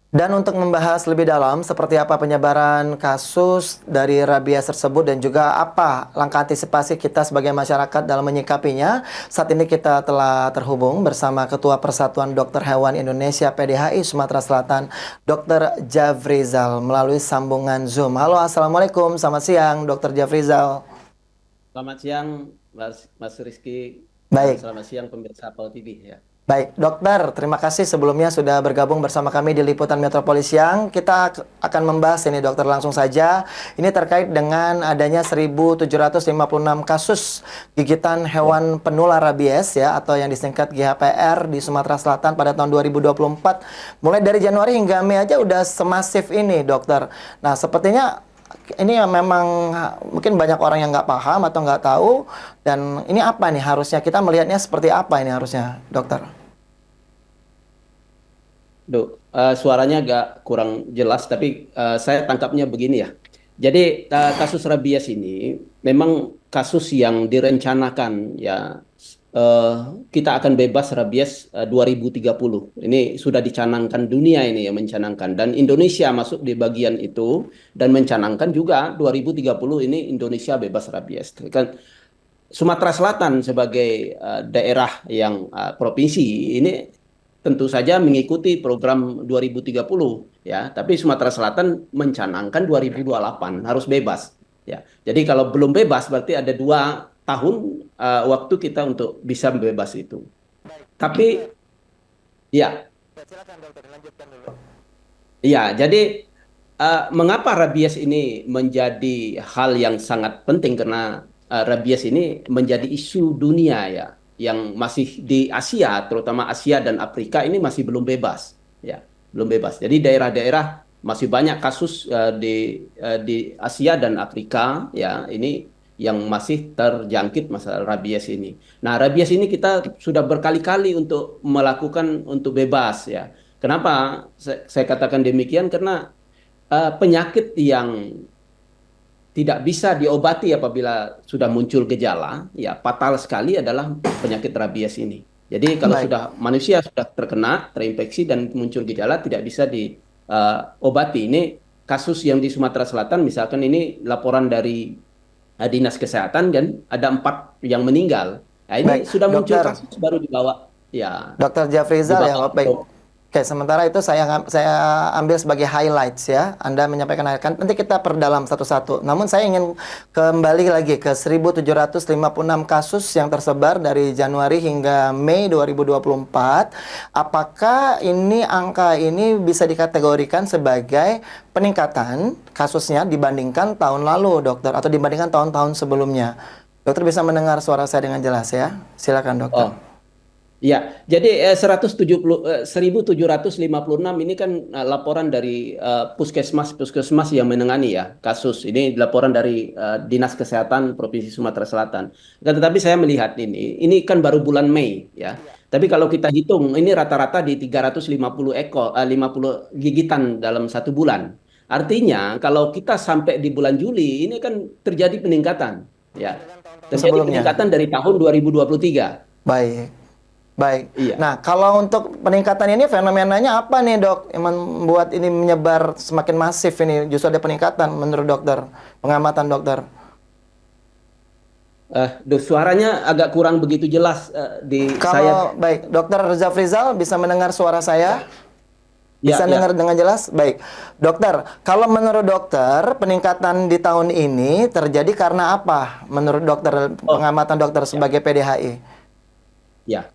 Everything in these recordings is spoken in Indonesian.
Dan untuk membahas lebih dalam seperti apa penyebaran kasus dari rabies tersebut dan juga apa langkah antisipasi kita sebagai masyarakat dalam menyikapinya, saat ini kita telah terhubung bersama Ketua Persatuan Dokter Hewan Indonesia PDHI Sumatera Selatan, Dr. Jafrizal melalui sambungan Zoom. Halo, Assalamualaikum, selamat siang, Dr. Jafrizal. Selamat siang, Mas Rizky, dan Baik. selamat siang pemirsa Apple TV ya. Baik, dokter, terima kasih sebelumnya sudah bergabung bersama kami di Liputan Metropolis Siang. Kita akan membahas ini, dokter, langsung saja. Ini terkait dengan adanya 1.756 kasus gigitan Ya, hewan penular rabies ya, atau yang disingkat GHPR di Sumatera Selatan pada tahun 2024. Mulai dari Januari hingga Mei aja udah semasif ini, dokter. Nah, sepertinya ini memang mungkin banyak orang yang nggak paham atau nggak tahu, dan ini apa nih harusnya kita melihatnya seperti apa ini harusnya, dokter? Suaranya agak kurang jelas, tapi saya tangkapnya begini ya. Jadi kasus rabies ini memang kasus yang direncanakan ya. eh, kita akan bebas rabies 2030. Ini sudah dicanangkan dunia ini yang mencanangkan dan Indonesia masuk di bagian itu dan mencanangkan juga 2030 ini Indonesia bebas rabies. Kan Sumatera Selatan sebagai daerah yang provinsi ini tentu saja mengikuti program 2030 ya, tapi Sumatera Selatan mencanangkan 2028 harus bebas ya. Jadi kalau belum bebas berarti ada 2 tahun waktu kita untuk bisa bebas itu. Tapi ya, Silakan dokter, lanjutkan dulu. ya, jadi mengapa rabies ini menjadi hal yang sangat penting karena rabies ini menjadi isu dunia ya, yang masih di Asia, terutama Asia dan Afrika ini masih belum bebas, ya, belum bebas. Jadi daerah-daerah masih banyak kasus di Asia dan Afrika ya, ini yang masih terjangkit masalah rabies ini. Nah, rabies ini kita sudah berkali-kali untuk melakukan untuk bebas ya. Kenapa saya katakan demikian? Karena penyakit yang tidak bisa diobati apabila sudah muncul gejala, ya fatal sekali adalah penyakit rabies ini. Jadi kalau Baik. sudah manusia sudah terkena, terinfeksi dan muncul gejala tidak bisa diobati. Ini kasus yang di Sumatera Selatan, misalkan ini laporan dari Dinas Kesehatan dan ada 4 yang meninggal. Nah, ini Baik, sudah muncul dokter. kasus baru dibawa, ya Dokter Jafrizal ya, dibawa. baik. Oke, sementara itu saya ambil sebagai highlights ya. Anda menyampaikan highlight, nanti kita perdalam satu-satu. Namun saya ingin kembali lagi ke 1.756 kasus yang tersebar dari Januari hingga Mei 2024. Apakah ini angka ini bisa dikategorikan sebagai peningkatan kasusnya dibandingkan tahun lalu, dokter, atau dibandingkan tahun-tahun sebelumnya? Dokter bisa mendengar suara saya dengan jelas ya? Silakan, dokter. Oh, ya, jadi 1.756 ini kan laporan dari puskesmas yang menangani ya kasus. Ini laporan dari Dinas Kesehatan Provinsi Sumatera Selatan. Tetapi saya melihat ini kan baru bulan Mei ya. Tapi kalau kita hitung ini rata-rata di 350 ekor, 50 gigitan dalam 1 bulan. Artinya kalau kita sampai di bulan Juli ini kan terjadi peningkatan ya. Terjadi Sebelumnya. peningkatan dari tahun 2023. Baik, baik. Iya. Nah, kalau untuk peningkatan ini fenomenanya apa nih, Dok? Yang membuat ini menyebar semakin masif ini? Justru ada peningkatan menurut dokter, pengamatan dokter. Suaranya agak kurang begitu jelas di saya. Kalau baik, Dokter Zafrizal bisa mendengar suara saya? Ya, Bisa dengar ya. dengan jelas? Baik. Dokter, kalau menurut dokter peningkatan di tahun ini terjadi karena apa? Menurut dokter, Oh, pengamatan dokter ya, sebagai PDHI. ya.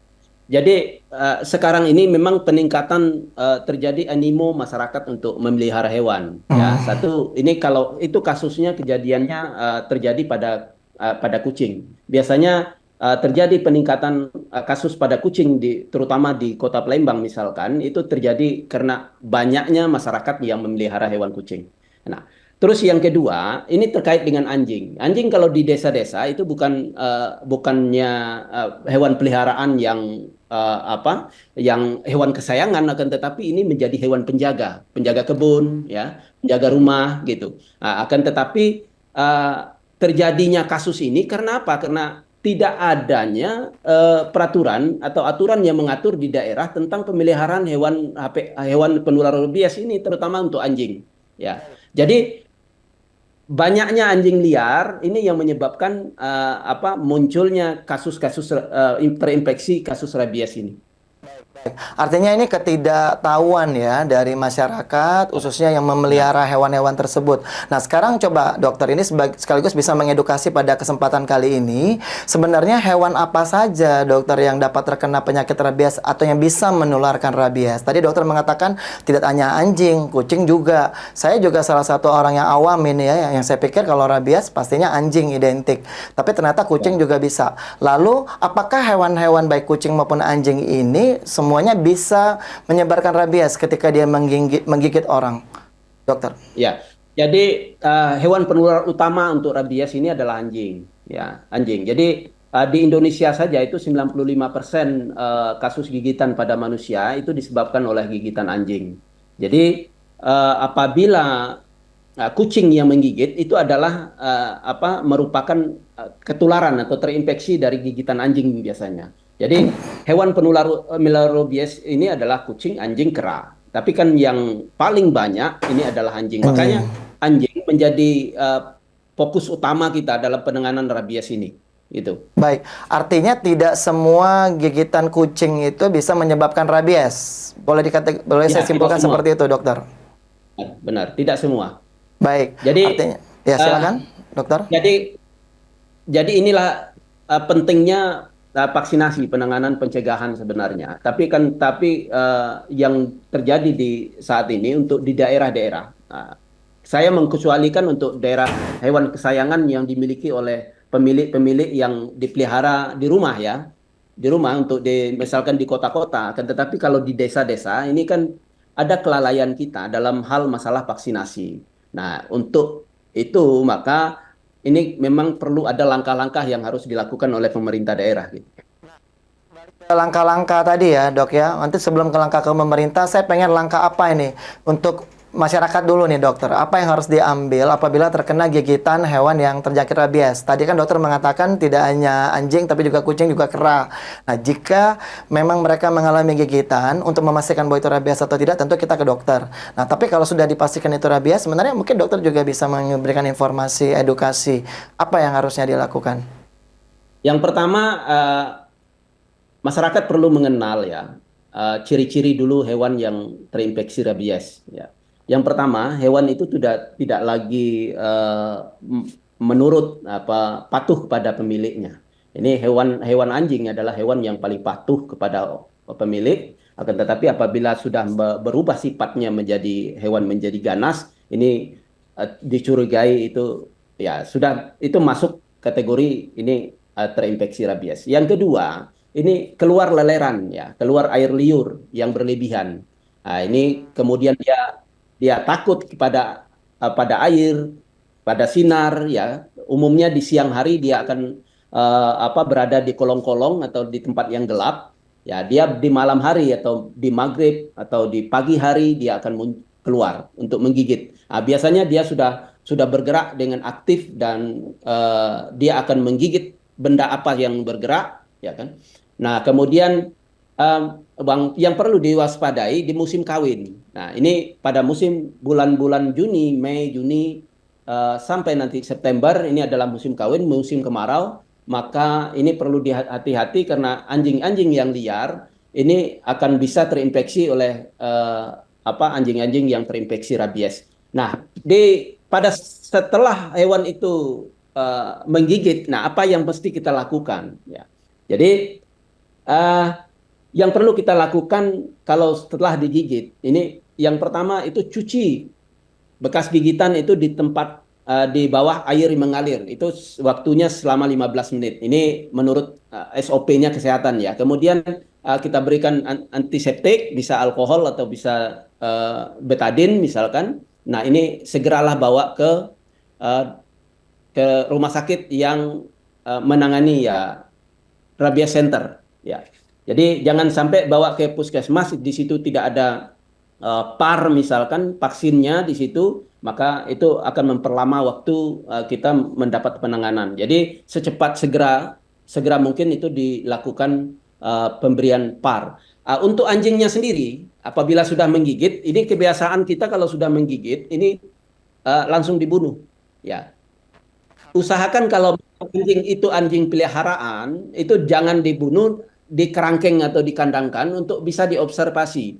Jadi sekarang ini memang peningkatan terjadi animo masyarakat untuk memelihara hewan. Ya, Hmm. satu ini kalau itu kasusnya kejadiannya terjadi pada kucing. Biasanya terjadi peningkatan kasus pada kucing terutama di Kota Palembang misalkan itu terjadi karena banyaknya masyarakat yang memelihara hewan kucing. Nah, terus yang kedua ini terkait dengan anjing. Anjing kalau di desa-desa itu bukannya hewan peliharaan yang yang hewan kesayangan, akan tetapi ini menjadi hewan penjaga, penjaga kebun, ya, penjaga rumah gitu. Akan tetapi uh, terjadinya kasus ini karena apa? Karena tidak adanya peraturan atau aturan yang mengatur di daerah tentang pemeliharaan hewan penular rabies ini, terutama untuk anjing. Ya, jadi banyaknya anjing liar ini yang menyebabkan munculnya kasus-kasus terinfeksi kasus rabies ini. Artinya ini ketidaktahuan ya dari masyarakat, khususnya yang memelihara hewan-hewan tersebut. Nah, sekarang coba dokter ini sekaligus bisa mengedukasi pada kesempatan kali ini. Sebenarnya hewan apa saja dokter yang dapat terkena penyakit rabies atau yang bisa menularkan rabies? Tadi dokter mengatakan tidak hanya anjing, kucing juga. Saya juga salah satu orang yang awam ini ya, yang saya pikir kalau rabies pastinya anjing identik. Tapi ternyata kucing juga bisa. Lalu, apakah hewan-hewan baik kucing maupun anjing ini semuanya bisa menyebarkan rabies ketika dia menggigit orang, dokter? Ya, jadi hewan penular utama untuk rabies ini adalah anjing, ya, anjing. Jadi di Indonesia saja itu 95% kasus gigitan pada manusia itu disebabkan oleh gigitan anjing. Jadi apabila kucing yang menggigit itu adalah merupakan ketularan atau terinfeksi dari gigitan anjing biasanya. Jadi hewan penular rabies ini adalah kucing, anjing, kera. Tapi kan yang paling banyak ini adalah anjing. Makanya anjing menjadi fokus utama kita dalam penanganan rabies ini. Itu. Baik, artinya tidak semua gigitan kucing itu bisa menyebabkan rabies. Boleh saya simpulkan seperti itu, dokter? Benar, tidak semua. Baik, jadi artinya, ya silakan, dokter. Jadi inilah pentingnya vaksinasi, penanganan pencegahan sebenarnya. Tapi yang terjadi di saat ini untuk di daerah-daerah, saya mengkecualikan untuk daerah hewan kesayangan yang dimiliki oleh pemilik-pemilik yang dipelihara di rumah ya, di rumah misalkan di kota-kota. Tetapi kalau di desa-desa ini kan ada kelalaian kita dalam hal masalah vaksinasi. Nah, untuk itu maka ini memang perlu ada langkah-langkah yang harus dilakukan oleh pemerintah daerah gitu. Langkah-langkah tadi ya, Dok ya. Nanti sebelum ke langkah ke pemerintah, saya pengen langkah apa ini untuk masyarakat dulu nih, dokter. Apa yang harus diambil apabila terkena gigitan hewan yang terjangkit rabies? Tadi kan dokter mengatakan tidak hanya anjing tapi juga kucing juga kera. Nah, jika memang mereka mengalami gigitan, untuk memastikan bahwa itu rabies atau tidak, tentu kita ke dokter. Nah, tapi kalau sudah dipastikan itu rabies, sebenarnya mungkin dokter juga bisa memberikan informasi, edukasi apa yang harusnya dilakukan. Yang pertama, masyarakat perlu mengenal ya ciri-ciri dulu hewan yang terinfeksi rabies. Ya. Yang pertama, hewan itu tidak lagi menurut patuh kepada pemiliknya. Ini hewan anjing adalah hewan yang paling patuh kepada pemilik. Akan tetapi apabila sudah berubah sifatnya menjadi hewan menjadi ganas, ini dicurigai itu ya sudah itu masuk kategori ini terinfeksi rabies. Yang kedua, ini keluar leleran ya, keluar air liur yang berlebihan. Nah, ini kemudian dia takut pada air, pada sinar ya. Umumnya di siang hari dia akan berada di kolong-kolong atau di tempat yang gelap. Ya, dia di malam hari atau di maghrib atau di pagi hari dia akan keluar untuk menggigit. Nah, biasanya dia sudah bergerak dengan aktif dan dia akan menggigit benda apa yang bergerak, ya kan? Nah, kemudian yang perlu diwaspadai di musim kawin. Nah, ini pada musim bulan-bulan Juni, Mei, Juni sampai nanti September ini adalah musim kawin, musim kemarau. Maka ini perlu hati-hati karena anjing-anjing yang liar ini akan bisa terinfeksi oleh anjing-anjing yang terinfeksi rabies. Nah, setelah hewan itu menggigit, nah apa yang mesti kita lakukan? Ya, jadi yang perlu kita lakukan kalau setelah digigit, ini yang pertama itu cuci bekas gigitan itu di tempat di bawah air mengalir. Itu waktunya selama 15 menit. Ini menurut SOP-nya kesehatan ya. Kemudian kita berikan antiseptik, bisa alkohol atau bisa betadin misalkan. Nah, ini segeralah bawa ke rumah sakit yang menangani ya rabies center ya. Jadi jangan sampai bawa ke puskesmas, di situ tidak ada PAR misalkan vaksinnya di situ, maka itu akan memperlama waktu kita mendapat penanganan. Jadi segera segera mungkin itu dilakukan pemberian PAR. Untuk anjingnya sendiri, apabila sudah menggigit, ini kebiasaan kita kalau sudah menggigit, ini langsung dibunuh. Ya, usahakan kalau anjing itu anjing peliharaan, itu jangan dibunuh, dikerangkeng atau dikandangkan untuk bisa diobservasi.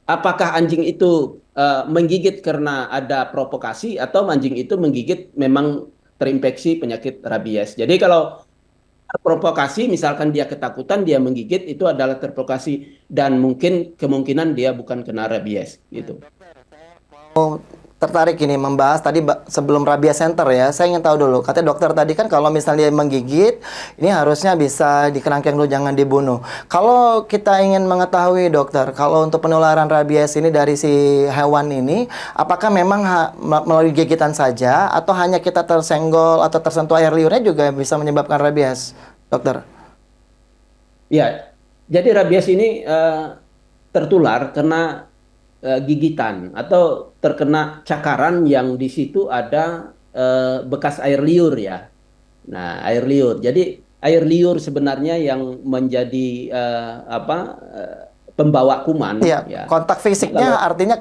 Apakah anjing itu menggigit karena ada provokasi atau anjing itu menggigit memang terinfeksi penyakit rabies. Jadi kalau provokasi, misalkan dia ketakutan, dia menggigit, itu adalah terprovokasi dan mungkin kemungkinan dia bukan kena rabies gitu. Tertarik ini membahas tadi sebelum rabies center ya. Saya ingin tahu dulu. Katanya dokter tadi kan kalau misalnya dia menggigit, ini harusnya bisa dikerangkeng dulu, jangan dibunuh. Kalau kita ingin mengetahui dokter, kalau untuk penularan rabies ini dari si hewan ini, apakah memang melalui gigitan saja atau hanya kita tersenggol atau tersentuh air liurnya juga bisa menyebabkan rabies, dokter? Ya, jadi rabies ini tertular karena gigitan atau terkena cakaran yang di situ ada bekas air liur ya. Nah, air liur. Jadi air liur sebenarnya yang menjadi pembawa kuman Iya, ya. kontak Jadi kalau fisiknya artinya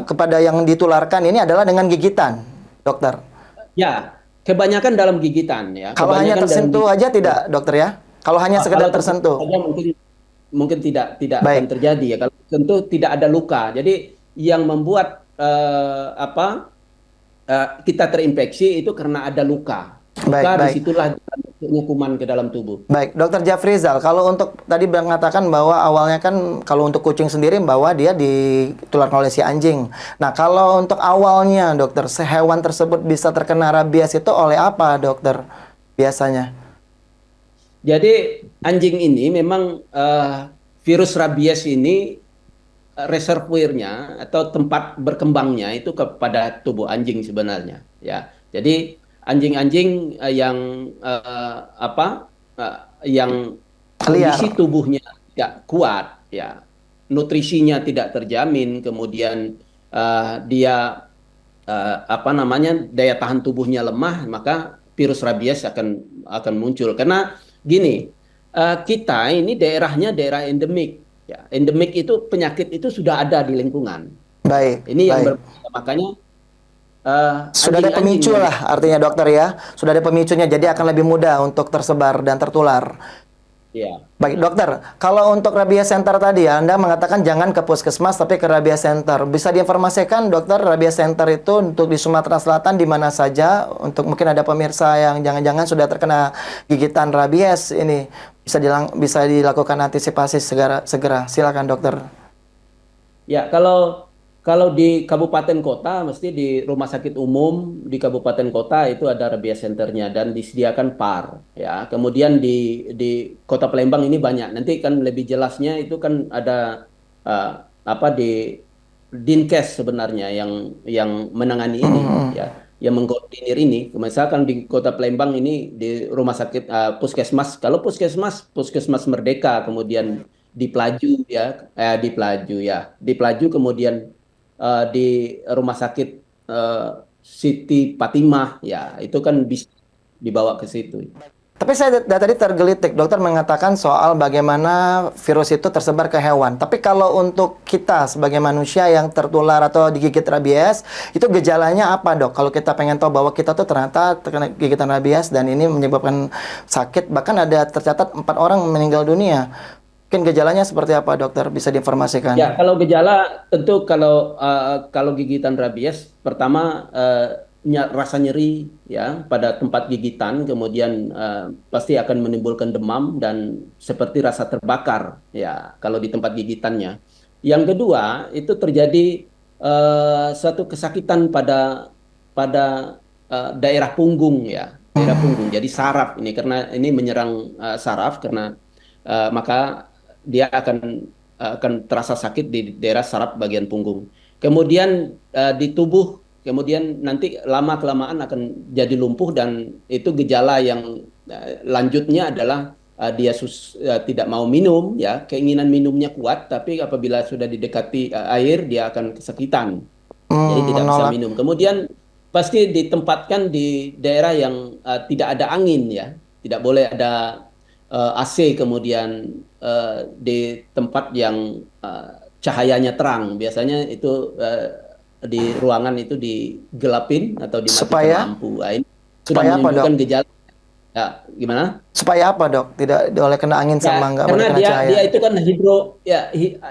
kepada yang ditularkan ini adalah dengan gigitan, dokter. ya kebanyakan dalam gigitan ya, Kalau hanya kebanyakan dalam tersentuh aja gigitan. tidak, dokter ya? Kalau hanya Kalau sekedar tersentuh tersentuh. saja mungkin mungkin tidak akan Baik, terjadi ya. Kalau tersentuh tidak ada luka. Jadi yang membuat kita terinfeksi itu karena ada luka. baik, Luka baik. disitulah masuknya kuman ke dalam tubuh. Baik, dokter Jafrizal, kalau untuk tadi mengatakan bahwa awalnya kan kalau untuk kucing sendiri bahwa dia ditularkan oleh si anjing. Nah, kalau untuk awalnya dokter, hewan tersebut bisa terkena rabies itu oleh apa dokter biasanya? Jadi anjing ini memang virus rabies ini reservoirnya atau tempat berkembangnya itu kepada tubuh anjing sebenarnya ya. Jadi anjing-anjing yang yang Liar. kondisi tubuhnya tidak kuat ya, nutrisinya tidak terjamin, kemudian dia daya tahan tubuhnya lemah, maka virus rabies akan muncul. Karena gini, kita ini daerahnya daerah endemik. Ya, endemik itu penyakit itu sudah ada di lingkungan. Ya, Baik, ini yang baik. berbeda. Makanya Sudah ada anjing-anjing pemicu yang lah artinya dokter ya. Sudah ada pemicunya jadi akan lebih mudah untuk tersebar dan tertular. ya. Baik, dokter. Kalau untuk rabies center tadi ya, Anda mengatakan jangan ke puskesmas tapi ke rabies center. Bisa diinformasikan dokter rabies center itu untuk di Sumatera Selatan di mana saja? Untuk mungkin ada pemirsa yang jangan-jangan sudah terkena gigitan rabies ini bisa dilakukan antisipasi segera. Silakan dokter. Ya, kalau di kabupaten kota, mesti di rumah sakit umum di kabupaten kota itu ada rabies centernya dan disediakan PAR. Ya, kemudian di Kota Palembang ini banyak. Nanti kan lebih jelasnya itu kan ada eh, di Dinkes sebenarnya yang menangani ini, Hmm. ya, yang mengkoordinir ini. Misalkan di Kota Palembang ini di rumah sakit puskesmas. Kalau puskesmas Merdeka, kemudian di Pelaju ya, di Pelaju kemudian di rumah sakit eh, Siti Fatimah ya, itu kan bisa dibawa ke situ. Tapi saya tadi tergelitik, dokter mengatakan soal bagaimana virus itu tersebar ke hewan. Tapi kalau untuk kita sebagai manusia yang tertular atau digigit rabies, itu gejalanya apa dok? Kalau kita pengen tahu bahwa kita tuh ternyata terkena gigitan rabies dan ini menyebabkan sakit, bahkan ada tercatat 4 orang meninggal dunia. Mungkin gejalanya seperti apa dokter? Bisa diinformasikan? Ya, kalau gejala tentu kalau gigitan rabies pertama rasa nyeri ya pada tempat gigitan, kemudian pasti akan menimbulkan demam dan seperti rasa terbakar ya kalau di tempat gigitannya. Yang kedua itu terjadi suatu kesakitan pada daerah punggung ya, daerah punggung. Jadi saraf ini karena ini menyerang saraf karena maka dia akan terasa sakit di daerah saraf bagian punggung. Kemudian di tubuh, kemudian nanti lama kelamaan akan jadi lumpuh dan itu gejala yang lanjutnya adalah tidak mau minum, ya keinginan minumnya kuat, tapi apabila sudah didekati air dia akan kesakitan, jadi tidak bisa Menolak. minum. Kemudian pasti ditempatkan di daerah yang tidak ada angin ya, tidak boleh ada AC, kemudian di tempat yang cahayanya terang. Biasanya itu di ruangan itu digelapin atau dimatikan Supaya lampu. Nah, ini sudah supaya apa, Dok? menunjukkan gejala. Ya, gimana? Supaya apa, Dok? Tidak oleh kena angin sama Ya, nggak boleh karena kena cahaya. dia itu kan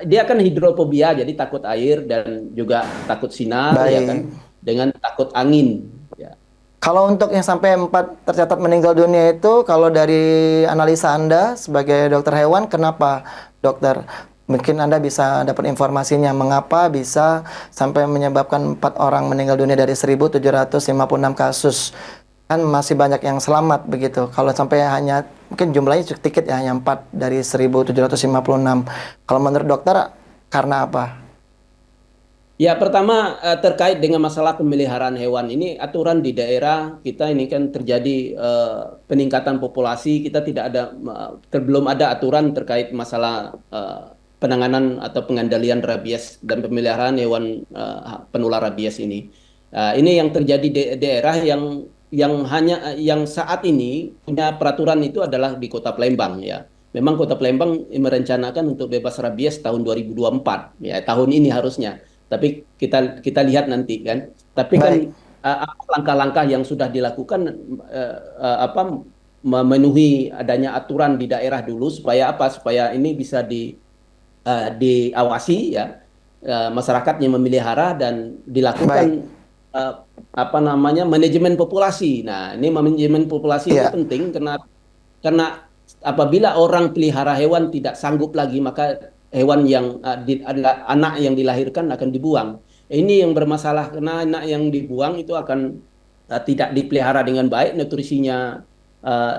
dia kan hidrofobia, jadi takut air dan juga takut sinar, ya Baik. kan, dengan takut angin. Ya. Kalau untuk yang sampai 4 tercatat meninggal dunia itu, kalau dari analisa Anda sebagai dokter hewan, kenapa, dokter? Mungkin Anda bisa dapat informasinya, mengapa bisa sampai menyebabkan 4 orang meninggal dunia dari 1.756 kasus. Kan masih banyak yang selamat begitu. Kalau sampai hanya, mungkin jumlahnya cukup dikit ya, hanya 4 dari 1.756. Kalau menurut dokter, karena apa? Ya, pertama terkait dengan masalah pemeliharaan hewan ini, aturan di daerah kita ini kan terjadi peningkatan populasi, kita tidak ada belum ada aturan terkait masalah penanganan atau pengendalian rabies dan pemeliharaan hewan penular rabies ini. Ini yang terjadi di daerah yang saat ini punya peraturan itu adalah di Kota Palembang, ya. Memang Kota Palembang merencanakan untuk bebas rabies tahun 2024, ya, tahun ini harusnya. Tapi kita lihat nanti kan. Tapi kan Baik, apa langkah-langkah yang sudah dilakukan, apa, memenuhi adanya aturan di daerah dulu supaya apa? Supaya ini bisa diawasi, ya, masyarakatnya memelihara dan baik. dilakukan eh, apa namanya, manajemen populasi. Nah, ini manajemen populasi ini Iya, penting karena apabila orang pelihara hewan tidak sanggup lagi, maka hewan yang adalah anak yang dilahirkan akan dibuang. Ini yang bermasalah karena anak yang dibuang itu akan tidak dipelihara dengan baik, nutrisinya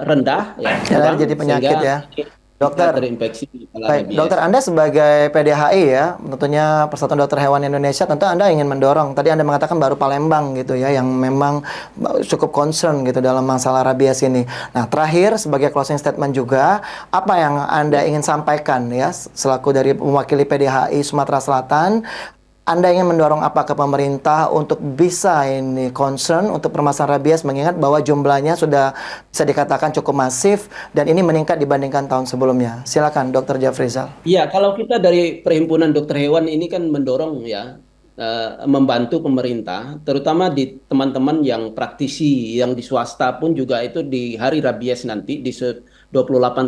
rendah, ya, ya, kurang, jadi penyakit sehingga ya. bisa Dokter, terinfeksi baik, dokter, rabies. Anda sebagai PDHI ya, tentunya Persatuan Dokter Hewan Indonesia, tentu Anda ingin mendorong. Tadi Anda mengatakan baru Palembang gitu ya, yang memang cukup concern gitu dalam masalah rabies ini. Nah, terakhir sebagai closing statement juga, apa yang Anda Ya. ingin sampaikan ya, selaku dari mewakili PDHI Sumatera Selatan, anda ingin mendorong apa ke pemerintah untuk bisa ini concern untuk permasalahan rabies, mengingat bahwa jumlahnya sudah bisa dikatakan cukup masif dan ini meningkat dibandingkan tahun sebelumnya. Silakan, Dr. Jafrizal. Iya, kalau kita dari Perhimpunan Dokter Hewan ini kan mendorong, ya, membantu pemerintah, terutama di teman-teman yang praktisi, yang di swasta pun juga itu di hari rabies nanti di 28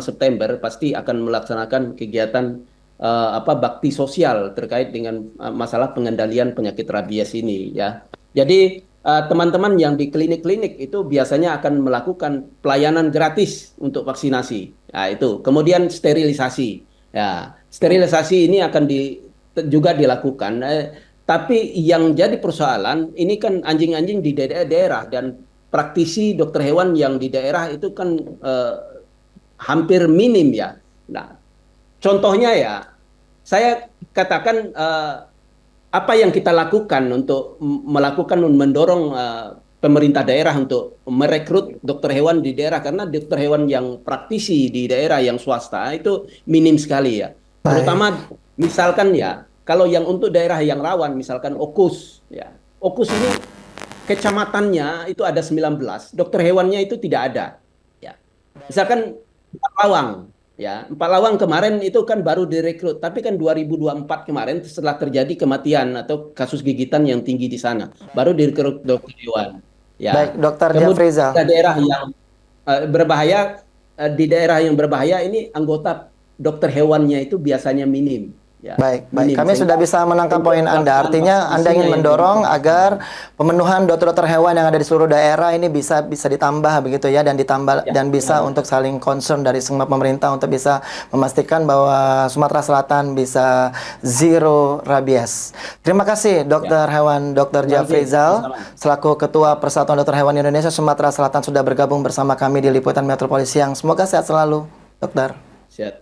September pasti akan melaksanakan kegiatan apa, bakti sosial terkait dengan masalah pengendalian penyakit rabies ini, ya. Jadi teman-teman yang di klinik-klinik itu biasanya akan melakukan pelayanan gratis untuk vaksinasi. Nah, itu. Kemudian sterilisasi. Ya, sterilisasi ini akan juga dilakukan. Tapi yang jadi persoalan ini kan anjing-anjing di daerah dan praktisi dokter hewan yang di daerah itu kan hampir minim, ya. Nah, contohnya, ya, saya katakan apa yang kita lakukan untuk melakukan mendorong pemerintah daerah untuk merekrut dokter hewan di daerah, karena dokter hewan yang praktisi di daerah yang swasta itu minim sekali, ya. Baik, Terutama misalkan, ya, kalau yang untuk daerah yang rawan misalkan Okus, ya. Okus ini kecamatannya itu ada 19, dokter hewannya itu tidak ada, ya. Misalkan Empat Lawang, ya. Empat Lawang kemarin itu kan baru direkrut, tapi kan 2024 kemarin setelah terjadi kematian atau kasus gigitan yang tinggi di sana, baru direkrut dokter hewan, baik, ya. Dr. Kemudian Jafrizal. ada daerah yang berbahaya, di daerah yang berbahaya ini anggota dokter hewannya itu biasanya minim, ya, Baik, baik. minim, Kami sudah sehingga bisa menangkap untuk poin Anda. pelaksanaan Artinya Anda vaksinasinya ingin yang mendorong agar dilakukan. pemenuhan dokter-dokter hewan yang ada di seluruh daerah ini bisa bisa ditambah begitu ya, dan ditambah Ya, dan bisa benar. untuk saling concern dari semua pemerintah untuk bisa memastikan bahwa Sumatera Selatan bisa zero rabies. Terima kasih Ya, Dokter Hewan Dr. terima kasih, Jafrizal sama-sama. selaku Ketua Persatuan Dokter Hewan Indonesia Sumatera Selatan sudah bergabung bersama kami di Liputan Metro Polisi yang semoga sehat selalu, Dokter. Siap.